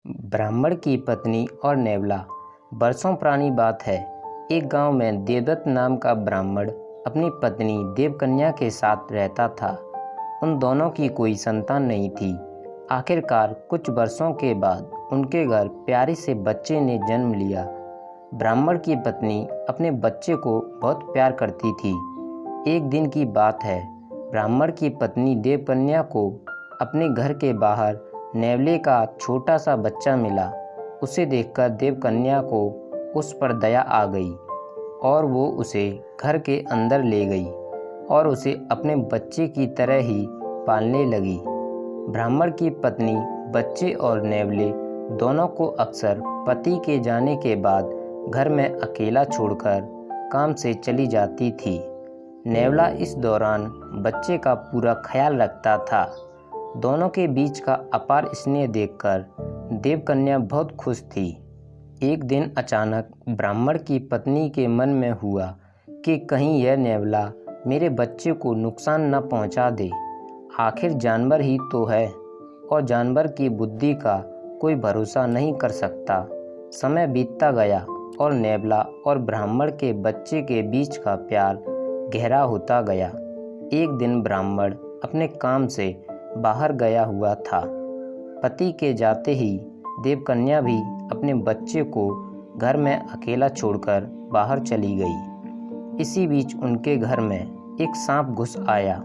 ब्राह्मण की पत्नी और नेवला। बरसों पुरानी बात है। एक गांव में देवदत्त नाम का ब्राह्मण अपनी पत्नी देवकन्या के साथ रहता था। उन दोनों की कोई संतान नहीं थी। आखिरकार कुछ वर्षों के बाद उनके घर प्यारे से बच्चे ने जन्म लिया। ब्राह्मण की पत्नी अपने बच्चे को बहुत प्यार करती थी। एक दिन की बात है, ब्राह्मण की पत्नी देवकन्या को अपने घर के बाहर नेवले का छोटा सा बच्चा मिला। उसे देखकर देवकन्या को उस पर दया आ गई और वो उसे घर के अंदर ले गई और उसे अपने बच्चे की तरह ही पालने लगी। ब्राह्मण की पत्नी बच्चे और नेवले दोनों को अक्सर पति के जाने के बाद घर में अकेला छोड़कर काम से चली जाती थी। नेवला इस दौरान बच्चे का पूरा ख्याल रखता था। दोनों के बीच का अपार स्नेह देखकर देवकन्या बहुत खुश थी। एक दिन अचानक ब्राह्मण की पत्नी के मन में हुआ कि कहीं यह नेवला मेरे बच्चे को नुकसान न पहुंचा दे। आखिर जानवर ही तो है और जानवर की बुद्धि का कोई भरोसा नहीं कर सकता। समय बीतता गया और नेवला और ब्राह्मण के बच्चे के बीच का प्यार गहरा होता गया। एक दिन ब्राह्मण अपने काम से बाहर गया हुआ था। पति के जाते ही देवकन्या भी अपने बच्चे को घर में अकेला छोड़कर बाहर चली गई। इसी बीच उनके घर में एक सांप घुस आया।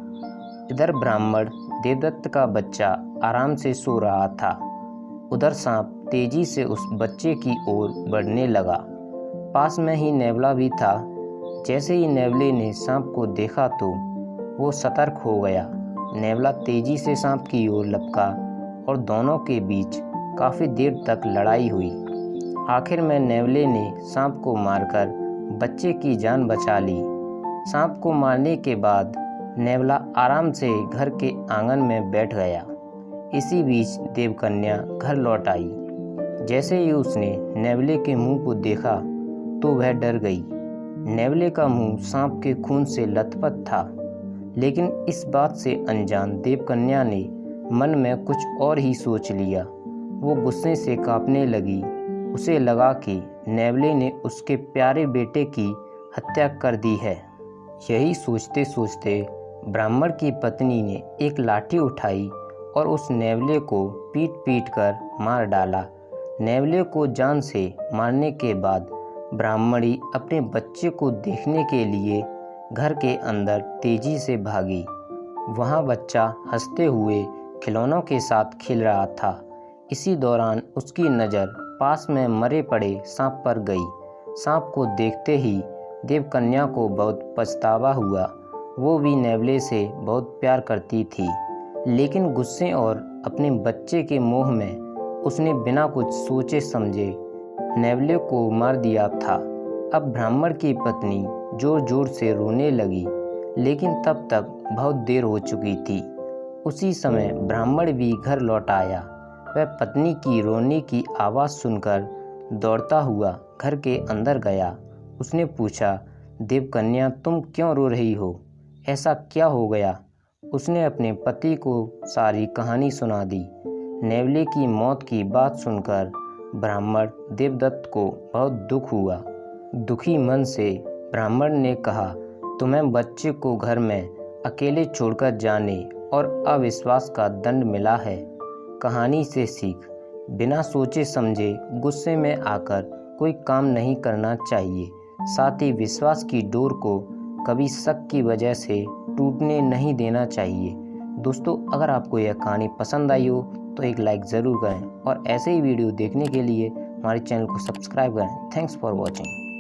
इधर ब्राह्मण देवदत्त का बच्चा आराम से सो रहा था, उधर सांप तेजी से उस बच्चे की ओर बढ़ने लगा। पास में ही नेवला भी था। जैसे ही नेवले ने सांप को देखा तो वो सतर्क हो गया। नेवला तेजी से सांप की ओर लपका और दोनों के बीच काफ़ी देर तक लड़ाई हुई। आखिर में नेवले ने सांप को मारकर बच्चे की जान बचा ली। सांप को मारने के बाद नेवला आराम से घर के आंगन में बैठ गया। इसी बीच देवकन्या घर लौट आई। जैसे ही उसने नेवले के मुंह को देखा तो वह डर गई। नेवले का मुंह सांप के खून से लथपथ था, लेकिन इस बात से अनजान देवकन्या ने मन में कुछ और ही सोच लिया। वो गुस्से से कांपने लगी। उसे लगा कि नेवले ने उसके प्यारे बेटे की हत्या कर दी है। यही सोचते सोचते ब्राह्मण की पत्नी ने एक लाठी उठाई और उस नेवले को पीट पीट कर मार डाला। नेवले को जान से मारने के बाद ब्राह्मणी अपने बच्चे को देखने के लिए घर के अंदर तेजी से भागी। वहाँ बच्चा हंसते हुए खिलौनों के साथ खेल रहा था। इसी दौरान उसकी नज़र पास में मरे पड़े सांप पर गई। सांप को देखते ही देवकन्या को बहुत पछतावा हुआ। वो भी नेवले से बहुत प्यार करती थी, लेकिन गुस्से और अपने बच्चे के मोह में उसने बिना कुछ सोचे समझे नेवले को मार दिया था। अब ब्राह्मण की पत्नी जोर जोर से रोने लगी, लेकिन तब तक बहुत देर हो चुकी थी। उसी समय ब्राह्मण भी घर लौट आया। वह पत्नी की रोने की आवाज़ सुनकर दौड़ता हुआ घर के अंदर गया। उसने पूछा, देवकन्या तुम क्यों रो रही हो? ऐसा क्या हो गया? उसने अपने पति को सारी कहानी सुना दी। नेवले की मौत की बात सुनकर ब्राह्मण देवदत्त को बहुत दुख हुआ। दुखी मन से ब्राह्मण ने कहा, तुम्हें बच्चे को घर में अकेले छोड़कर जाने और अविश्वास का दंड मिला है। कहानी से सीख, बिना सोचे समझे गुस्से में आकर कोई काम नहीं करना चाहिए। साथ ही विश्वास की डोर को कभी शक की वजह से टूटने नहीं देना चाहिए। दोस्तों, अगर आपको यह कहानी पसंद आई हो तो एक लाइक ज़रूर करें और ऐसे ही वीडियो देखने के लिए हमारे चैनल को सब्सक्राइब करें। Thanks for watching.